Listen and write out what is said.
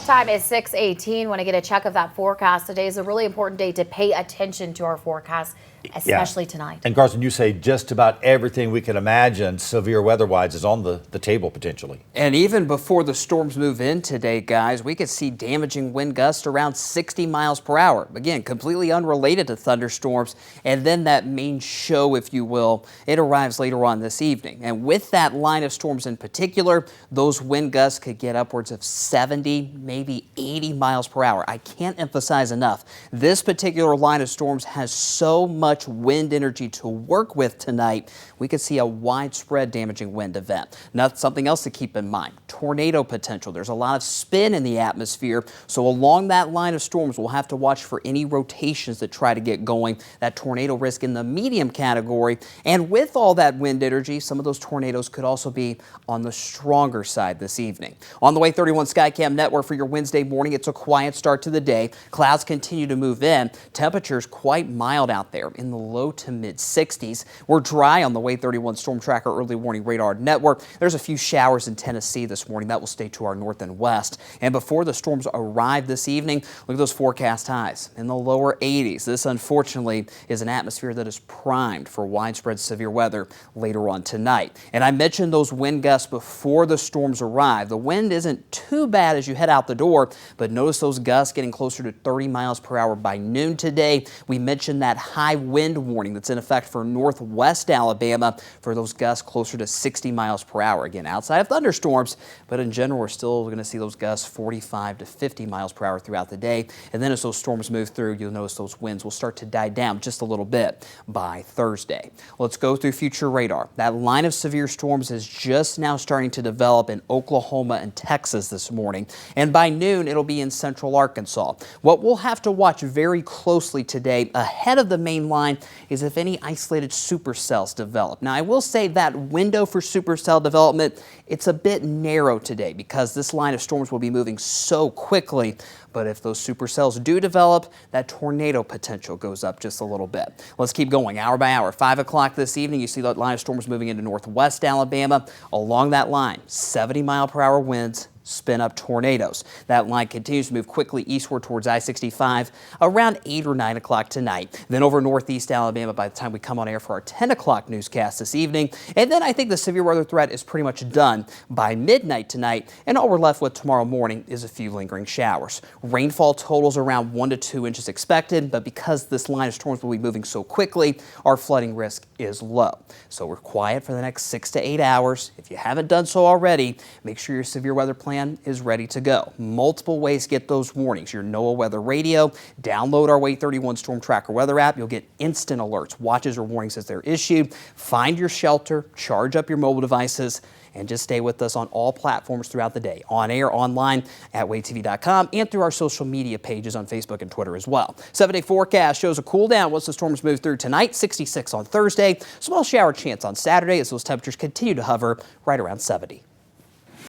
Time is 6:18. Want to get a check of that forecast. Today is a really important day to pay attention to our forecast, especially tonight. And Carson, you say just about everything we can imagine severe weather-wise is on the table potentially. And even before the storms move in today, guys, we could see damaging wind gusts around 60 miles per hour. Again, completely unrelated to thunderstorms. And then that main show, if you will, it arrives later on this evening. And with that line of storms in particular, those wind gusts could get upwards of 70, maybe 80 miles per hour. I can't emphasize enough. This particular line of storms has so much wind energy to work with tonight. We could see a widespread damaging wind event. Now, something else to keep in mind, tornado potential. There's a lot of spin in the atmosphere. So along that line of storms, we'll have to watch for any rotations that try to get going. That tornado risk in the medium category. And with all that wind energy, some of those tornadoes could also be on the stronger side this evening. On the Way 31 Skycam Network for your Wednesday morning, it's a quiet start to the day. Clouds continue to move in. Temperatures quite mild out there in the low to mid 60s. We're dry on the Way 31 Storm Tracker Early Warning Radar Network. There's a few showers in Tennessee this morning. That will stay to our north and west. And before the storms arrive this evening, look at those forecast highs in the lower 80s. This, unfortunately, is an atmosphere that is primed for widespread severe weather later on tonight. And I mentioned those wind gusts before the storms arrive. The wind isn't too bad as you head out the door, but notice those gusts getting closer to 30 miles per hour by noon today. We mentioned that high wind warning that's in effect for northwest Alabama for those gusts closer to 60 miles per hour. Again, outside of thunderstorms, but in general, we're still going to see those gusts 45 to 50 miles per hour throughout the day. And then as those storms move through, you'll notice those winds will start to die down just a little bit by Thursday. Let's go through future radar. That line of severe storms is just now starting to develop in Oklahoma and Texas this morning. And by noon, it'll be in central Arkansas. What we'll have to watch very closely today ahead of the main line is if any isolated supercells develop. Now, I will say that window for supercell development, it's a bit narrow today because this line of storms will be moving so quickly. But if those supercells do develop, that tornado potential goes up just a little bit. Let's keep going hour by hour. 5 o'clock this evening, you see that line of storms moving into northwest Alabama. Along that line, 70 mile per hour winds, spin up tornadoes. That line continues to move quickly eastward towards I-65 around 8 or 9 o'clock tonight. Then over northeast Alabama by the time we come on air for our 10 o'clock newscast this evening. And then I think the severe weather threat is pretty much done by midnight tonight. And all we're left with tomorrow morning is a few lingering showers. Rainfall totals around 1 to 2 inches expected, but because this line of storms will be moving so quickly, our flooding risk is low. So we're quiet for the next 6 to 8 hours. If you haven't done so already, make sure your severe weather plan is ready to go. Multiple ways to get those warnings. Your NOAA weather radio, download our Way 31 Storm Tracker weather app. You'll get instant alerts, watches, or warnings as they're issued. Find your shelter, charge up your mobile devices, and just stay with us on all platforms throughout the day. On air, online, at WaveTV.com, and through our social media pages on Facebook and Twitter as well. 7-day forecast shows a cool down once the storms move through tonight. 66 on Thursday. Small shower chance on Saturday as those temperatures continue to hover right around 70.